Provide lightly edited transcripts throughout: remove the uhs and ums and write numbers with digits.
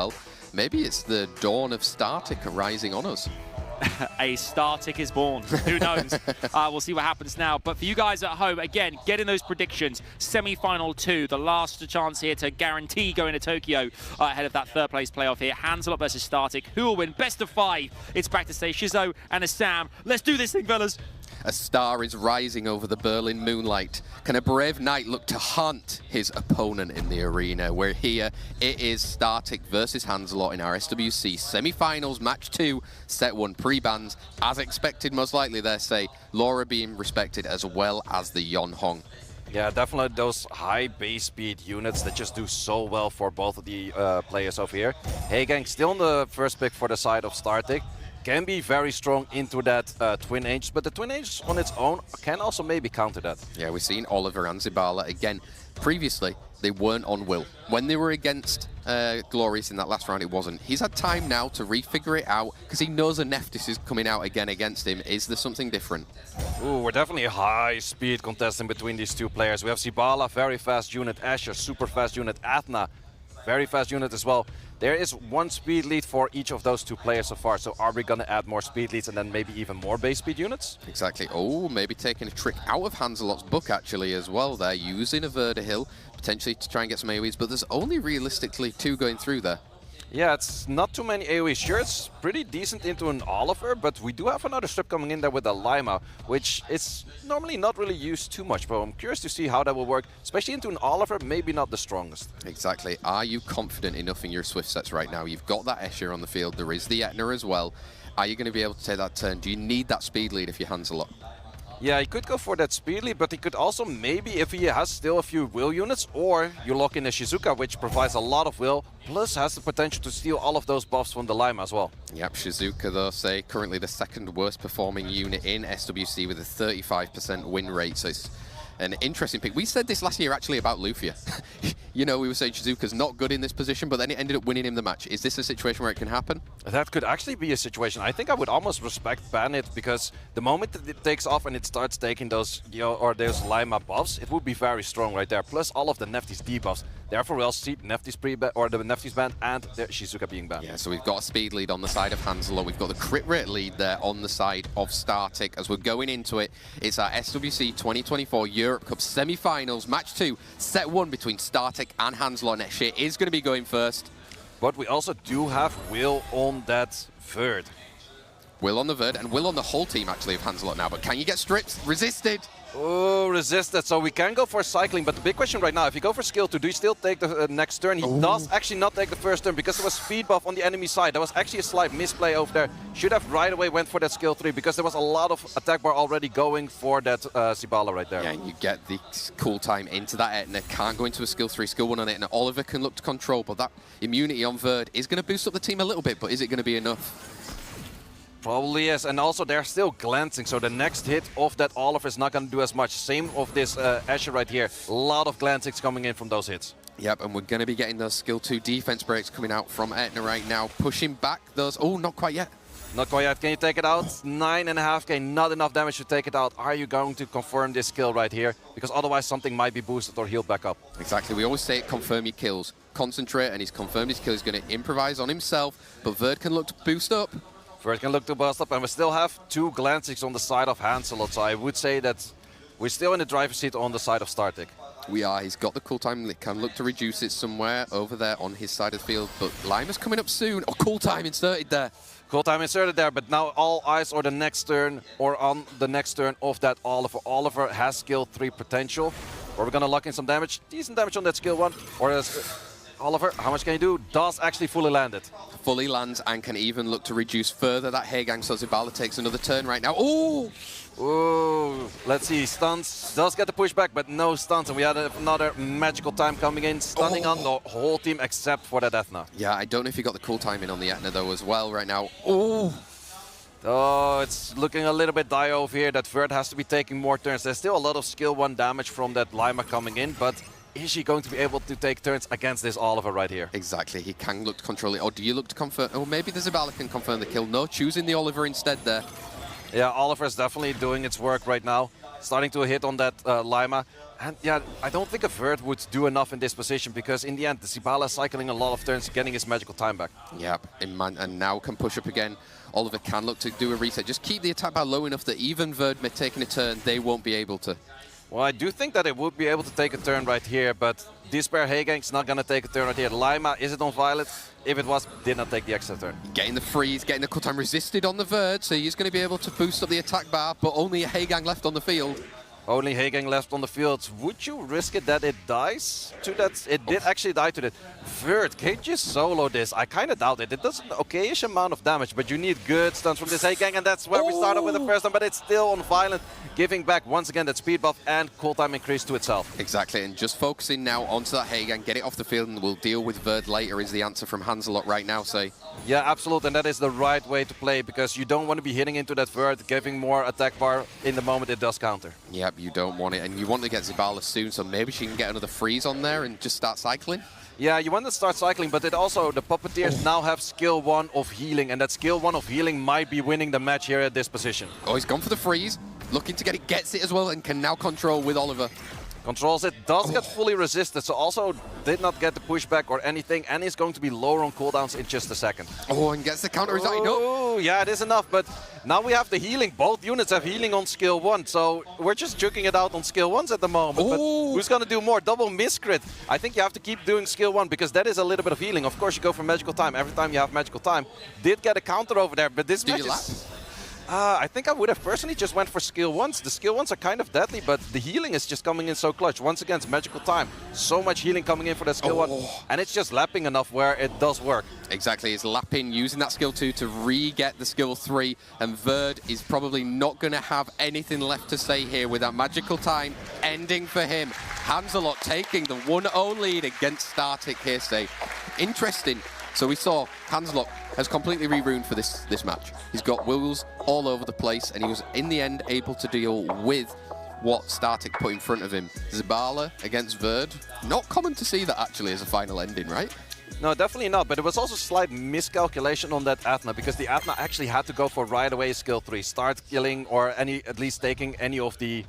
well. Maybe it's the dawn of Startiik rising on us. A Startiik is born. Who knows? We'll see what happens now. But for you guys at home, again, getting those predictions. Semi-final 2, the last chance here to guarantee going to Tokyo ahead of that third place playoff here. Hanzelot versus Startiik. Who will win? Best of 5. It's back to say Shizo and a Sam. Let's do this thing, fellas. A star is rising over the Berlin moonlight. Can a brave knight look to haunt his opponent in the arena? We're here. It is Startiik versus Hanzelot in our SWC semi-finals, match 2, set 1 pre-bans. As expected, most likely, they say. Laura being respected as well as the Yonhong. Yeah, definitely those high base speed units that just do so well for both of the players over here. Heigang still on the first pick for the side of Startiik. Can be very strong into that Twin Aegis, but the Twin Aegis on its own can also maybe counter that. Yeah, we've seen Oliver and Zibala again. Previously, they weren't on Will. When they were against Glorious in that last round, it wasn't. He's had time now to refigure it out because he knows a Nephthys is coming out again against him. Is there something different? Ooh, we're definitely a high-speed contest in between these two players. We have Zibala, very fast unit, Asher, super fast unit, Athna, very fast unit as well. There is one speed lead for each of those two players so far, so are we going to add more speed leads and then maybe even more base speed units? Exactly. Oh, maybe taking a trick out of Hanzelot's book actually as well there, using a Verdahill, potentially to try and get some AoEs, but there's only realistically 2 going through there. Yeah, it's not too many AoEs. Sure, it's pretty decent into an Oliver, but we do have another strip coming in there with a Lima, which is normally not really used too much, but I'm curious to see how that will work, especially into an Oliver, maybe not the strongest. Exactly. Are you confident enough in your Swift sets right now? You've got that Escher on the field, there is the Etna as well. Are you going to be able to take that turn? Do you need that speed lead if you're Hanzelot? Yeah, he could go for that speed lead, but he could also maybe, if he has still a few will units, or you lock in a Shizuka, which provides a lot of will, plus has the potential to steal all of those buffs from the Lima as well. Yep, Shizuka though, say, currently the 2nd worst performing unit in SWC with a 35% win rate, so it's an interesting pick. We said this last year actually about Lufia. You know, we were saying Shizuka's not good in this position, but then it ended up winning him the match. Is this a situation where it can happen? That could actually be a situation. I think I would almost respect ban it, because the moment that it takes off and it starts taking those, or those Lima buffs, it would be very strong right there. Plus all of the Nephthys debuffs. Therefore, we'll see Nephthys or the Nephthys ban and the Shizuka being banned. Yeah, so we've got a speed lead on the side of Hanzelot. We've got the crit rate lead there on the side of Startiik. As we're going into it, it's our SWC 2024 Europe Cup semi-finals, match 2, set 1 between Startiik and Hanzelot. Neshe is going to be going first. But we also do have Will on that Verd. Will on the Verd, and Will on the whole team actually of Hanzelot now, but can you get stripped? Resisted! Oh, resisted, so we can go for cycling, but the big question right now, if you go for skill 2, do you still take the next turn? He does actually not take the first turn, because there was speed buff on the enemy side. That was actually a slight misplay over there. Should have right away went for that skill 3, because there was a lot of attack bar already going for that Zibala right there. Yeah, and you get the cool time into that Etna, can't go into a skill 3, skill 1 on Etna. Oliver can look to control, but that immunity on Verd is going to boost up the team a little bit, but is it going to be enough? Probably is, and also they're still glancing, so the next hit of that Oliver is not going to do as much. Same of this Asher right here. A lot of glancings coming in from those hits. Yep, and we're going to be getting those skill 2 defense breaks coming out from Etna right now, pushing back those. Oh, not quite yet. Not quite yet. Can you take it out? 9.5k, not enough damage to take it out. Are you going to confirm this kill right here? Because otherwise something might be boosted or healed back up. Exactly. We always say confirm your kills. Concentrate, and he's confirmed his kill. He's going to improvise on himself, but Verd can look to boost up. Verd can look to bust up, and we still have 2 glancings on the side of Hanzelot, so I would say that we're still in the driver's seat on the side of Startiik. We are. He's got the cool time. He can look to reduce it somewhere over there on his side of the field, but Lima's coming up soon. Oh, cool time inserted there. Cool time inserted there, but now all eyes on the next turn, or on the next turn of that Oliver. Oliver has skill 3 potential. Or we're going to lock in some damage. Decent damage on that skill 1. Or Oliver, how much can he do? Does actually fully land it. Fully lands and can even look to reduce further that Heigang, so Zibala takes another turn right now. Oh! Ooh, let's see, stuns, does get the pushback, but no stuns, and we had another magical time coming in, stunning on the whole team except for that Ethna. Yeah, I don't know if he got the cool time in on the Etna though as well right now. Oh! Oh, it's looking a little bit dire over here, that Verd has to be taking more turns. There's still a lot of skill 1 damage from that Lima coming in, but is she going to be able to take turns against this Oliver right here? Exactly, he can look to control it. Or do you look to confirm? Oh, maybe the Zibala can confirm the kill. No, choosing the Oliver instead there. Yeah, Oliver is definitely doing its work right now. starting to hit on that Lima. And yeah, I don't think a Vert would do enough in this position because in the end, the Zibala is cycling a lot of turns, getting his magical time back. Yep, and now can push up again. Oliver can look to do a reset. Just keep the attack bar low enough that even Verd taking a turn, they won't be able to. Well, I do think that it would be able to take a turn right here, but Despair Hagang's not going to take a turn right here. Lima, is it on Violet? If it was, did not take the extra turn. Getting the freeze, getting the cooldown resisted on the Verd, so he's going to be able to boost up the attack bar, but only a Hagang left on the field. Only Hagang left on the field. Would you risk it that it dies to that? It did actually die to that. Vert, can you just solo this? I kind of doubt it. It does an okayish amount of damage, but you need good stuns from this Hagang, and that's where we started with the first one, but it's still on Violent, giving back once again that speed buff and cooldown increase to itself. Exactly, and just focusing now onto that Hagang, get it off the field, and we'll deal with Verd later is the answer from Hanzelot right now, say. Yeah, absolutely, and that is the right way to play, because you don't want to be hitting into that Verd, giving more attack bar in the moment it does counter. Yep, you don't want it, and you want to get Zibala soon, so maybe she can get another freeze on there and just start cycling. Yeah, you want to start cycling, but it also, the Puppeteers now have skill 1 of healing, and that skill 1 of healing might be winning the match here at this position. Oh, he's gone for the freeze, looking to get it, gets it as well, and can now control with Oliver. Controls it, does get fully resisted, so also did not get the pushback or anything, and is going to be lower on cooldowns in just a second. Oh, and gets the counter, is that enough? Oh, yeah, it is enough, but now we have the healing. Both units have healing on skill 1, so we're just juking it out on skill 1s at the moment. But who's going to do more? Double miscrit. I think you have to keep doing skill 1, because that is a little bit of healing. Of course, you go for magical time. Every time you have magical time. Did get a counter over there, but this match is... I think I would have personally just went for skill 1s. The skill 1s are kind of deadly, but the healing is just coming in so clutch. Once again, it's magical time. So much healing coming in for that skill 1. And it's just lapping enough where it does work. Exactly, it's lapping, using that skill 2 to re-get the skill 3. And Verd is probably not going to have anything left to say here with that magical time ending for him. Hanzelot taking the 1-0 lead against Startiik here, say. Interesting. So we saw Hanzelot has completely re-runed for this match. He's got wills all over the place, and he was in the end able to deal with what Startiik put in front of him. Zibala against Verd. Not common to see that actually as a final ending, right? No, definitely not, but it was also a slight miscalculation on that Athena, because the Athena actually had to go for right away skill 3, start killing or at least taking any of the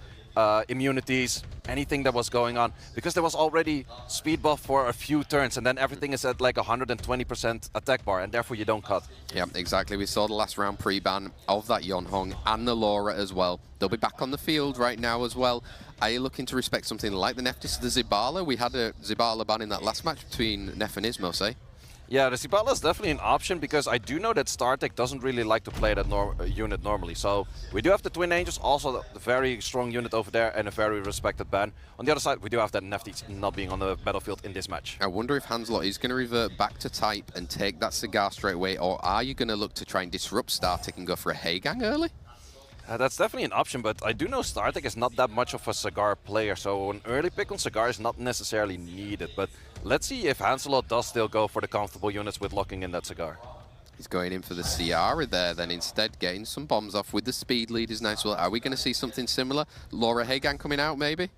immunities, anything that was going on, because there was already speed buff for a few turns, and then everything is at like 120% attack bar, and therefore you don't cut. Yeah, exactly. We saw the last round pre-ban of that Yonhong and the Laura as well. They'll be back on the field right now as well. Are you looking to respect something like the Neftis, the Zibala? We had a Zibala ban in that last match between Nef and Ismo, say? Yeah, the Zibala is definitely an option, because I do know that Startiik doesn't really like to play that unit normally. So we do have the Twin Angels, also a very strong unit over there and a very respected ban. On the other side, we do have that Neftis not being on the battlefield in this match. I wonder if Hanzelot is going to revert back to type and take that Cigar straight away, or are you going to look to try and disrupt Startiik and go for a Hagang early? That's definitely an option, but I do know Startiik is not that much of a Cigar player, so an early pick on Cigar is not necessarily needed. But let's see if Hanzelot does still go for the comfortable units with locking in that Cigar. He's going in for the Ciara there, then instead getting some bombs off with the speed lead is nice. Well, are we going to see something similar? Laura Hagang coming out, maybe?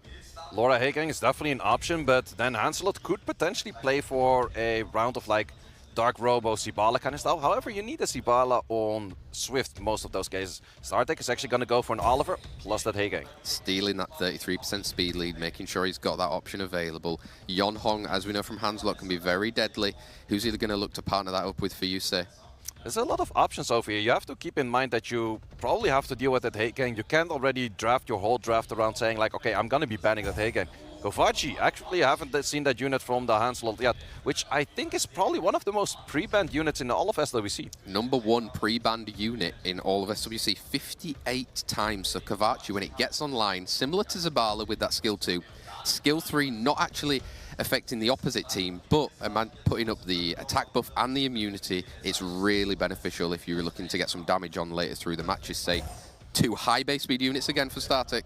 Laura Hagang is definitely an option, but then Hanzelot could potentially play for a round of like Dark Robo, Zibala kind of stuff. However, you need a Zibala on Swift most of those cases. Startiik is actually going to go for an Oliver plus that Hagang. Stealing that 33% speed lead, making sure he's got that option available. Yonhong, as we know from Hanzelot, can be very deadly. Who's he going to look to partner that up with for you, say? There's a lot of options over here. You have to keep in mind that you probably have to deal with that Hagang. You can't already draft your whole draft around saying like, okay, I'm going to be banning that Hagang. Kovaci, actually I haven't seen that unit from the Hanzelot yet, which I think is probably one of the most pre-banned units in all of SWC. #1 pre-banned unit in all of SWC 58 times. So Kovaci, when it gets online, similar to Zibala with that skill 2, skill 3 not actually affecting the opposite team, but a man putting up the attack buff and the immunity, it's really beneficial if you're looking to get some damage on later through the matches, say. 2 high base speed units again for Startiik.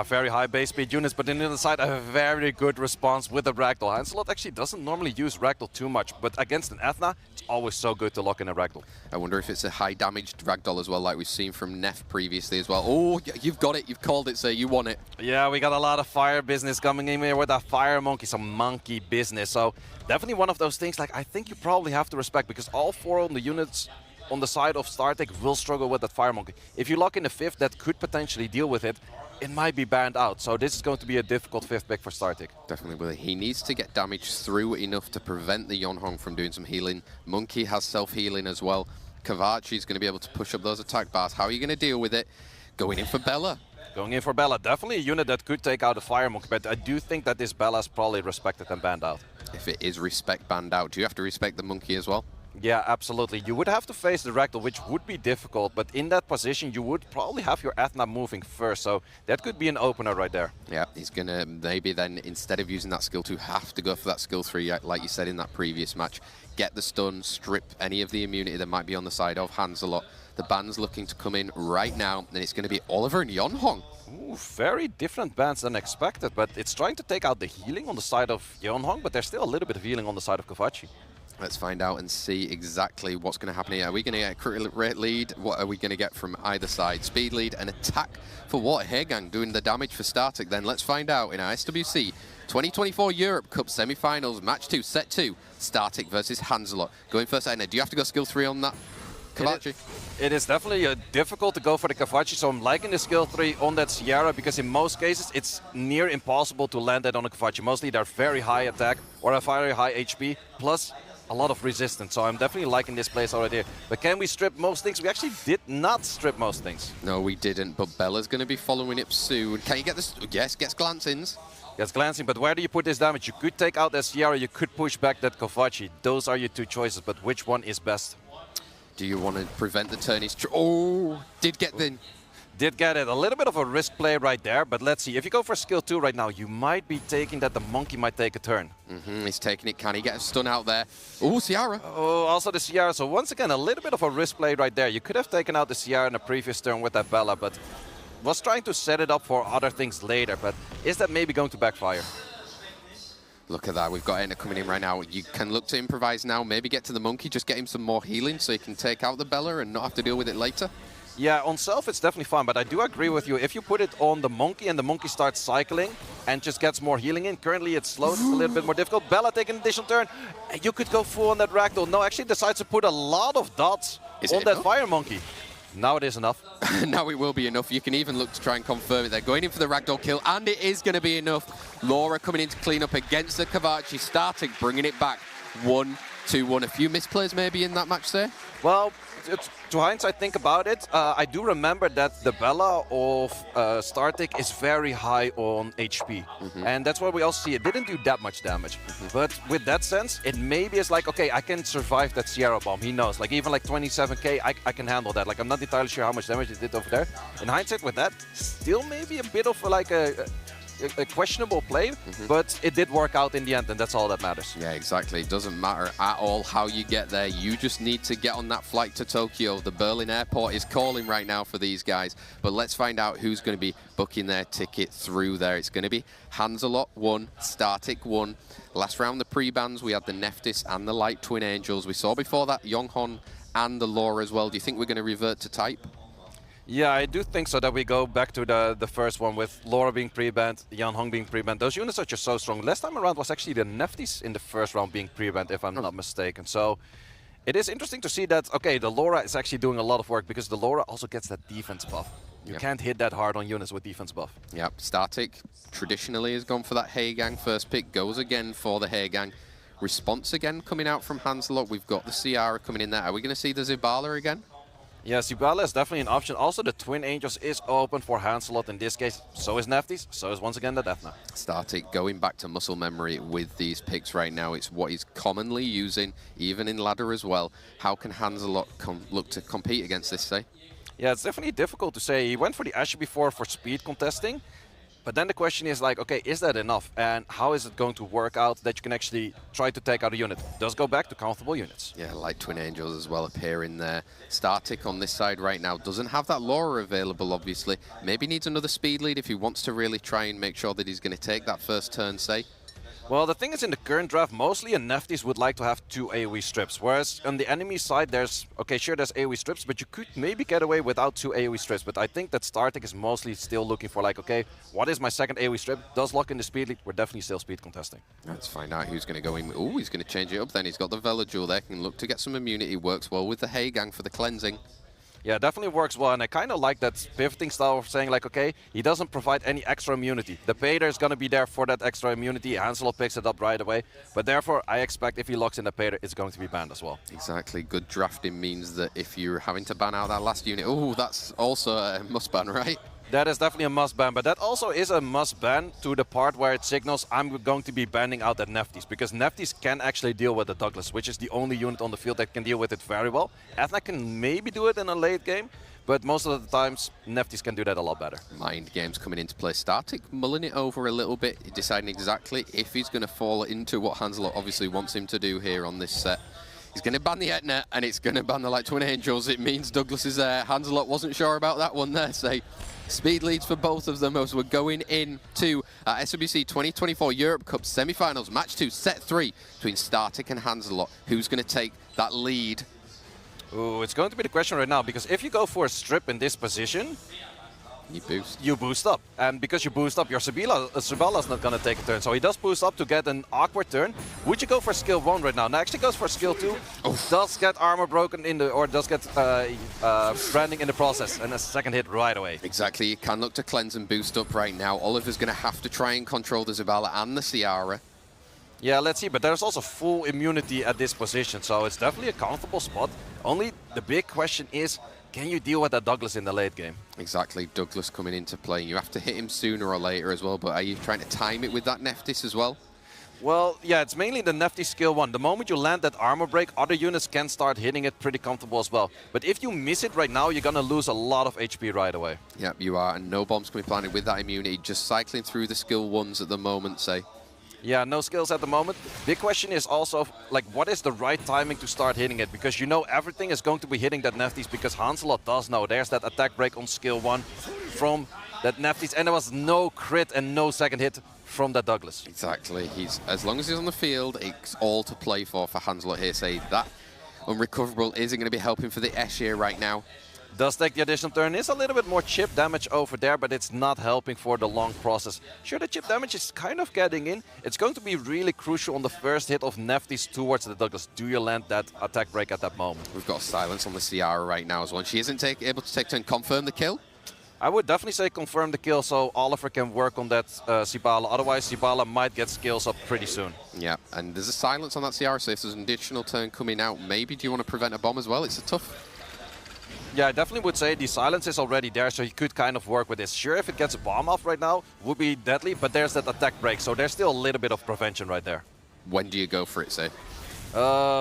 Very high base speed units, but on the other side, a very good response with the Ragdoll. Hanzelot actually doesn't normally use Ragdoll too much, but against an Athena, it's always so good to lock in a Ragdoll. I wonder if it's a high damaged Ragdoll as well, like we've seen from Nef previously as well. Oh, you've got it, you've called it, so you won it. Yeah, we got a lot of fire business coming in here with that Fire Monkey, some monkey business. So definitely one of those things, like I think you probably have to respect, because all 4 of the units on the side of Startiik will struggle with that Fire Monkey. If you lock in a 5th that could potentially deal with it, it might be banned out. So this is going to be a difficult 5th pick for Startiik. Definitely will. He needs to get damage through enough to prevent the Yonhong from doing some healing. Monkey has self-healing as well. Kavachi's going to be able to push up those attack bars. How are you going to deal with it? Going in for Bella. Going in for Bella. Definitely a unit that could take out a Fire Monkey, but I do think that this Bella is probably respected and banned out. If it is respect banned out, do you have to respect the Monkey as well? Yeah, absolutely. You would have to face the Ragdoll, which would be difficult, but in that position, you would probably have your Athena moving first, so that could be an opener right there. Yeah, he's going to maybe then, instead of using that skill 2, have to go for that skill 3, like you said in that previous match. Get the stun, strip any of the immunity that might be on the side of Hanzelot. The ban's looking to come in right now, and it's going to be Oliver and Yonhong. Ooh, very different bans than expected, but it's trying to take out the healing on the side of Yonhong, but there's still a little bit of healing on the side of Kavachi. Let's find out and see exactly what's going to happen here. Are we going to get a crit rate lead? What are we going to get from either side? Speed lead and attack for what? Haegang doing the damage for Startiik. Then let's find out in our SWC 2024 Europe Cup semi-finals, match 2, set 2, Startiik versus Hanzelot. Going first, Edna, do you have to go skill 3 on that? Kavachi? It is definitely difficult to go for the Kavachi, so I'm liking the skill 3 on that Sierra because in most cases it's near impossible to land that on a Kavachi. Mostly they're very high attack or a very high HP, plus a lot of resistance, so I'm definitely liking this place already. But can we strip most things? We actually did not strip most things. No, we didn't, but Bella's going to be following it soon. Can you get this? Yes, gets glancings. Gets glancing, but where do you put this damage? You could take out that Sierra, you could push back that Kavachi. Those are your two choices, but which one is best? Do you want to prevent the turn? Oh, did get the... Did get it. A little bit of a risk play right there, but let's see. If you go for skill 2 right now, you might be taking that the Monkey might take a turn. He's taking it. Can he get a stun out there? Oh, Sierra. Oh, also the Sierra. So once again, a little bit of a risk play right there. You could have taken out the Sierra in the previous turn with that Bella, but was trying to set it up for other things later. But is that maybe going to backfire? Look at that. We've got Ena coming in right now. You can look to improvise now. Maybe get to the Monkey. Just get him some more healing so he can take out the Bella and not have to deal with it later. Yeah, on self it's definitely fine, but I do agree with you. If you put it on the Monkey and the Monkey starts cycling and just gets more healing in, currently it's slow, it's a little bit more difficult. Bella taking an additional turn. You could go full on that Ragdoll. No, actually decides to put a lot of dots on that Fire Monkey. Now it is enough. Now it will be enough. You can even look to try and confirm it. They're going in for the Ragdoll kill, and it is going to be enough. Laura coming in to clean up against the Kavachi. Startiik bringing it back 1-2-1. A few misplays maybe in that match there? Well, to hindsight, think about it. I do remember that the Bella of Startiik is very high on HP. And that's why we also see it didn't do that much damage. But with that sense, it maybe is like, okay, I can survive that Sierra bomb. He knows, like even like 27k, I can handle that. Like I'm not entirely sure how much damage it did over there. In hindsight with that, still maybe a bit of like a questionable play, but it did work out in the end, and that's all that matters. Yeah, exactly. It doesn't matter at all how you get there. You just need to get on that flight to Tokyo. The Berlin airport is calling right now for these guys, but let's find out who's going to be booking their ticket through there. It's going to be Hanzelot 1, Startiik 1. Last round, the pre-bans, we had the Nephthys and the Light Twin Angels. We saw before that Yonghon and the Laura as well. Do you think we're going to revert to type? Yeah, I do think so, that we go back to the first one with Laura being pre-banned, Yonhong being pre-banned. Those units are just so strong. Last time around was actually the Nephthys in the first round being pre-banned, if I'm not mistaken. So it is interesting to see that, okay, the Laura is actually doing a lot of work because the Laura also gets that defense buff. You can't hit that hard on units with defense buff. Yep, Startiik traditionally has gone for that Haegang first pick, goes again for the Haegang. Response again coming out from Hanzelot. We've got the Ciara coming in there. Are we going to see the Zibala again? Yeah, Zibala is definitely an option. Also, the Twin Angels is open for Hanzelot in this case. So is Nephthys, so is once again the Death Knight. Startiik going back to muscle memory with these picks right now. It's what he's commonly using, even in ladder as well. How can Hanzelot look to compete against this, say? Yeah, it's definitely difficult to say. He went for the Asher before for speed contesting. But then the question is like, okay, is that enough? And how is it going to work out that you can actually try to take out a unit? Does go back to comfortable units. Yeah, Light Twin Angels as well appearing there. Startiik on this side right now doesn't have that Laura available, obviously. Maybe needs another speed lead if he wants to really try and make sure that he's going to take that first turn, say. Well, the thing is, in the current draft, mostly Nefties would like to have 2 AoE strips, whereas on the enemy side, there's, okay, sure, there's AoE strips, but you could maybe get away without 2 AoE strips. But I think that Startiik is mostly still looking for, like, okay, what is my second AoE strip? Does lock in the speed lead? We're definitely still speed contesting. Let's find out who's going to go in. Oh, he's going to change it up then. He's got the Velajul there, can look to get some immunity. Works well with the Heigang for the cleansing. Yeah, definitely works well, and I kind of like that pivoting style of saying, like, okay, he doesn't provide any extra immunity. The Pader is going to be there for that extra immunity. Hanzelot picks it up right away, but therefore, I expect if he locks in the Pader, it's going to be banned as well. Exactly. Good drafting means that if you're having to ban out that last unit, oh, that's also a must ban, right? That is definitely a must ban, but that also is a must ban to the part where it signals I'm going to be banning out that Nefties, because Nefties can actually deal with the Douglas, which is the only unit on the field that can deal with it very well. Ethna can maybe do it in a late game, but most of the times Nefties can do that a lot better. Mind games coming into play. Startiik mulling it over a little bit, deciding exactly if he's going to fall into what Hanzelot obviously wants him to do here on this set. He's going to ban the Etna, and it's going to ban the Light Twin Angels. It means Douglas is there. Hanzelot wasn't sure about that one there, say. Speed leads for both of them as we're going into SWC 2024 Europe Cup semi-finals. Match 2, set 3 between Startiik and Hanzelot. Who's going to take that lead? Ooh, it's going to be the question right now, because if you go for a strip in this position, you boost up. And because you boost up, your Sabala's not going to take a turn. So he does boost up to get an awkward turn. Would you go for skill 1 right now? No, actually goes for skill 2. Does get armor broken in the, or does get branding in the process. And a second hit right away. Exactly. You can look to cleanse and boost up right now. Oliver's going to have to try and control the Zabala and the Ciara. Yeah, let's see. But there's also full immunity at this position. So it's definitely a comfortable spot. Only the big question is, can you deal with that Douglas in the late game? Exactly, Douglas coming into play. You have to hit him sooner or later as well, but are you trying to time it with that Neftis as well? Well, yeah, it's mainly the Nefty skill 1. The moment you land that armor break, other units can start hitting it pretty comfortable as well. But if you miss it right now, you're going to lose a lot of HP right away. Yep, you are, and no bombs can be planted with that immunity. Just cycling through the skill 1s at the moment, say. Yeah, no skills at the moment. Big question is also, like, what is the right timing to start hitting it? Because you know everything is going to be hitting that Nefties, because Hanzelot does know. There's that attack break on skill 1 from that Nefties, and there was no crit and no second hit from that Douglas. Exactly. As long as he's on the field, it's all to play for Hanzelot here. Say that unrecoverable isn't going to be helping for the Escher right now. Does take the additional turn. Is a little bit more chip damage over there, but it's not helping for the long process. Sure, the chip damage is kind of getting in. It's going to be really crucial on the first hit of Nefties towards the Douglas. Do you land that attack break at that moment? We've got silence on the Ciara right now as well. She isn't able to take turn. Confirm the kill? I would definitely say confirm the kill so Oliver can work on that Sibala. Otherwise, Sibala might get skills up pretty soon. Yeah, and there's a silence on that Ciara, so if there's an additional turn coming out, maybe do you want to prevent a bomb as well? It's a tough... Yeah, I definitely would say the silence is already there, so he could kind of work with this. Sure, if it gets a bomb off right now, would be deadly, but there's that attack break, so there's still a little bit of prevention right there. When do you go for it, say?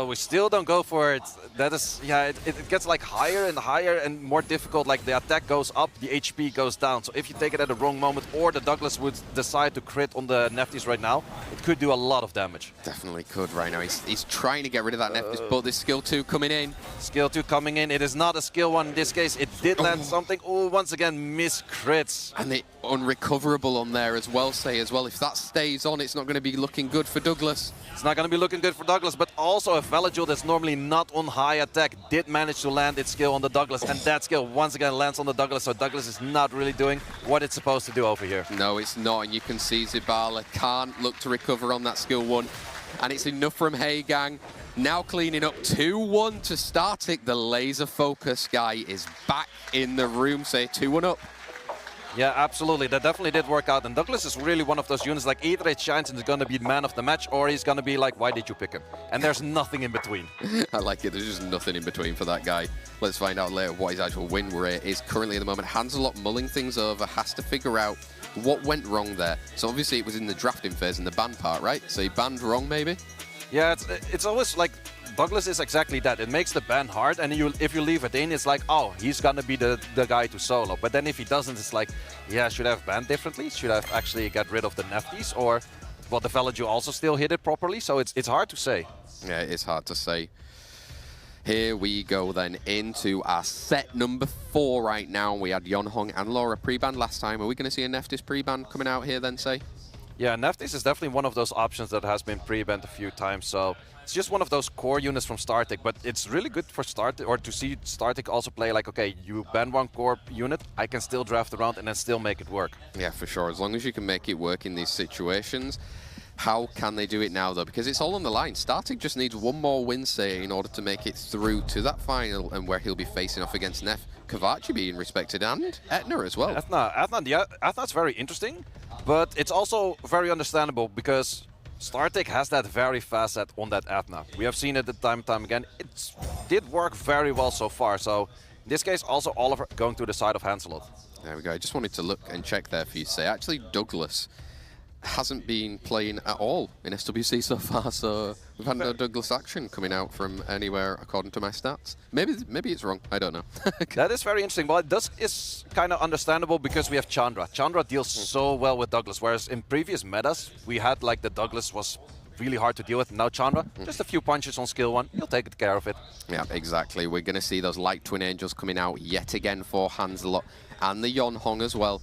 We still don't go for it. That is, yeah, it gets like higher and higher and more difficult. Like the attack goes up, the HP goes down. So if you take it at the wrong moment, or the Douglas would decide to crit on the Nefties right now, it could do a lot of damage. Definitely could right now. He's trying to get rid of that Neftis, but this skill 2 coming in. Skill 2 coming in. It is not a skill 1 in this case. It did land something. Oh, once again, miss crits. And the unrecoverable on there as well, say as well. If that stays on, it's not going to be looking good for Douglas. It's not going to be looking good for Douglas, but also a Velajul that's normally not on high attack did manage to land its skill on the Douglas, and that skill once again lands on the Douglas, so Douglas is not really doing what it's supposed to do over here. No, it's not, and you can see Zabala can't look to recover on that skill 1, and it's enough from Heigang. Now cleaning up 2-1 to Startiik. The laser focus guy is back in the room, say 2-1 up. Yeah, absolutely. That definitely did work out. And Douglas is really one of those units, like either it shines and is going to be man of the match, or he's going to be like, why did you pick him? And there's nothing in between. I like it. There's just nothing in between for that guy. Let's find out later what his actual win rate is currently at the moment. Hanzelot mulling things over, has to figure out what went wrong there. So obviously it was in the drafting phase and the ban part, right? So he banned wrong, maybe? Yeah, it's always like... Douglas is exactly that. It makes the ban hard, and if you leave it in, it's like, oh, he's gonna be the guy to solo. But then if he doesn't, it's like, yeah, should I have banned differently? Should I have actually got rid of the Nefties? Or, well, the Velajul also still hit it properly, so it's hard to say. Yeah, it is hard to say. Here we go then into our set number 4 right now. We had Yonhong and Laura pre-banned last time. Are we going to see a Neftis pre-ban coming out here then, say? Yeah, Neftis is definitely one of those options that has been pre-banned a few times, so it's just one of those core units from Startiik, but it's really good for Startiik, or to see Startiik also play like, okay, you ban one core unit, I can still draft around and then still make it work. Yeah, for sure. As long as you can make it work in these situations. How can they do it now, though? Because it's all on the line. Startiik just needs one more win, say, in order to make it through to that final, and where he'll be facing off against Nef. Kavachi being respected, and Etna as well. Etna's very interesting, but it's also very understandable because Startiik has that very fast set on that Etna. We have seen it time and time again. It did work very well so far, so in this case also Oliver going to the side of Hanzelot. There we go. I just wanted to look and check there for you, say. Actually, Douglas hasn't been playing at all in SWC so far, so we've had no Douglas action coming out from anywhere according to my stats. Maybe it's wrong, I don't know. That is very interesting. Well, this is kind of understandable because we have Chandra. Chandra deals so well with Douglas, whereas in previous metas we had like the Douglas was really hard to deal with. Now Chandra, just a few punches on skill 1, he'll take care of it. Yeah, exactly. We're going to see those light twin angels coming out yet again for Hanzelot, and the Yonhong as well.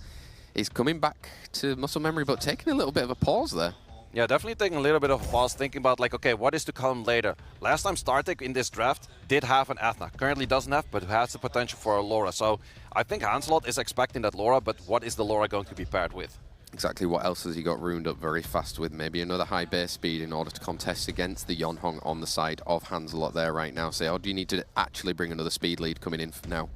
He's coming back to muscle memory, but taking a little bit of a pause there. Yeah, definitely taking a little bit of a pause, thinking about like, okay, what is to come later? Last time Startiik in this draft did have an Athena. Currently doesn't have, but has the potential for a Laura. So I think Hanzelot is expecting that Laura, but what is the Laura going to be paired with? Exactly, what else has he got ruined up very fast with? Maybe another high base speed in order to contest against the Yonhong on the side of Hanzelot there right now. So, or do you need to actually bring another speed lead coming in now?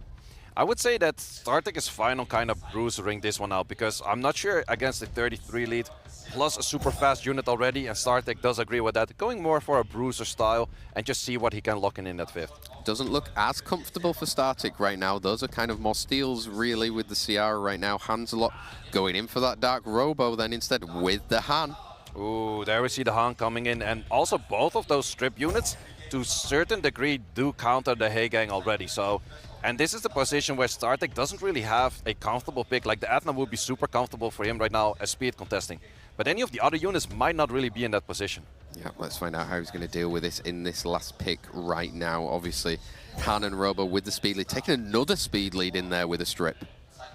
I would say that Startiik is fine on kind of bruisering this one out, because I'm not sure against the 33 lead, plus a super fast unit already, and Startiik does agree with that, going more for a bruiser style and just see what he can lock in that 5th. Doesn't look as comfortable for Startiik right now. Those are kind of more steals really with the Ciara right now. Hanzelot going in for that Dark Robo then instead with the Han. Ooh, there we see the Han coming in, and also both of those strip units to a certain degree do counter the Hey Gang already. So, and this is the position where Startiik doesn't really have a comfortable pick. Like the Athena would be super comfortable for him right now as speed contesting. But any of the other units might not really be in that position. Yeah, let's find out how he's going to deal with this in this last pick right now. Obviously, Han and Robo with the speed lead, taking another speed lead in there with a strip.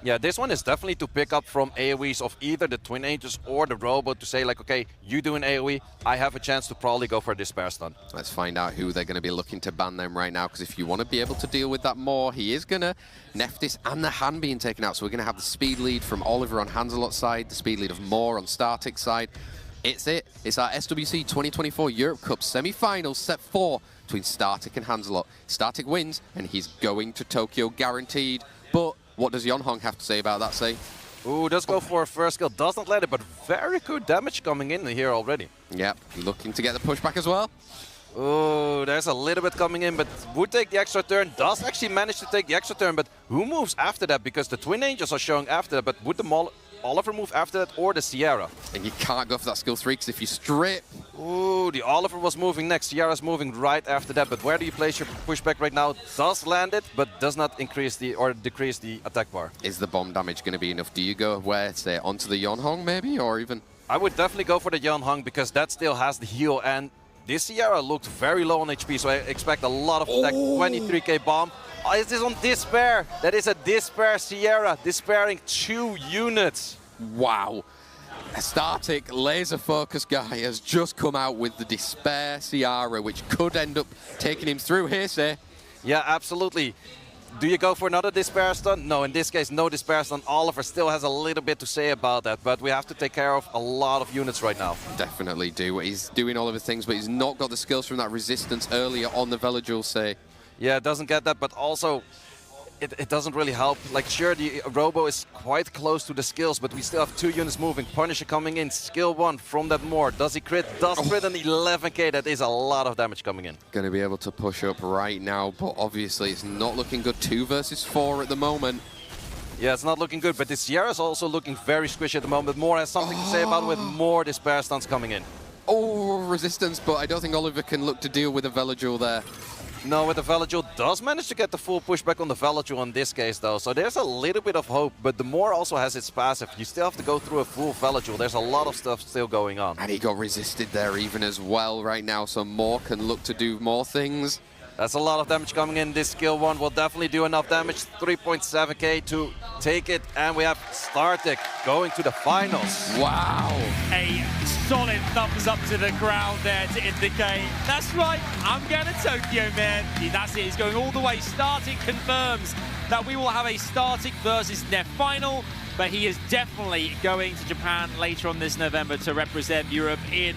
Yeah, this one is definitely to pick up from AoEs of either the Twin Angels or the Robo to say like, okay, you do an AoE, I have a chance to probably go for a Despair Stun. Let's find out who they're going to be looking to ban them right now, because if you want to be able to deal with that more, he is going to Neftis and the Han being taken out. So we're going to have the speed lead from Oliver on Hanzelot's side, the speed lead of Moore on Startiik's side. It's our SWC 2024 Europe Cup semi-final set 4 between Startiik and Hanzelot. Startiik wins, and he's going to Tokyo guaranteed. But what does Yonhong have to say about that, say? Ooh, does go for a first kill, does not let it, but very good damage coming in here already. Yep, looking to get the pushback as well. Oh, there's a little bit coming in, but would take the extra turn, does actually manage to take the extra turn, but who moves after that? Because the Twin Angels are showing after that, but would the Oliver move after that or the Ciara? And you can't go for that skill 3, because if you strip... Ooh, the Oliver was moving next, Ciara's moving right after that, but where do you place your pushback right now? Does land it, but does not increase the or decrease the attack bar. Is the bomb damage going to be enough? Do you go where, say, onto the Yonhong maybe, or even... I would definitely go for the Yonhong, because that still has the heal, and this Ciara looked very low on HP, so I expect a lot of attack. 23k bomb. Oh, is this on Despair? That is a Despair Ciara, despairing 2 units. Wow. A Startiik laser-focused guy has just come out with the Despair Ciara, which could end up taking him through here, say. Yeah, absolutely. Do you go for another Despair Stun? No, in this case, no Despair Stun. Oliver still has a little bit to say about that, but we have to take care of a lot of units right now. Definitely do. He's doing all of his things, but he's not got the skills from that resistance earlier on the Velajul, say. Yeah, doesn't get that, but also it doesn't really help. Like, sure, the Robo is quite close to the skills, but we still have 2 units moving. Punisher coming in, skill 1 from that Moore. Does he crit? Does crit an 11k. That is a lot of damage coming in. Going to be able to push up right now, but obviously it's not looking good. 2 versus 4 at the moment. Yeah, it's not looking good, but the Ciara is also looking very squishy at the moment. Moore has something to say about it with more Despair Stuns coming in. Oh, resistance, but I don't think Oliver can look to deal with a Velajul there. No, with the Velajul does manage to get the full pushback on the Velajul in this case though, so there's a little bit of hope, but the Moore also has its passive. You still have to go through a full Velajul. There's a lot of stuff still going on. And he got resisted there even as well right now, so Moore can look to do more things. That's a lot of damage coming in. This skill 1 will definitely do enough damage. 3.7k to take it. And we have Startiik going to the finals. Wow. A solid thumbs up to the crowd there to indicate, that's right, I'm going to Tokyo, man. That's it, he's going all the way. Startiik confirms that we will have a Startiik versus Nef final, but he is definitely going to Japan later on this November to represent Europe in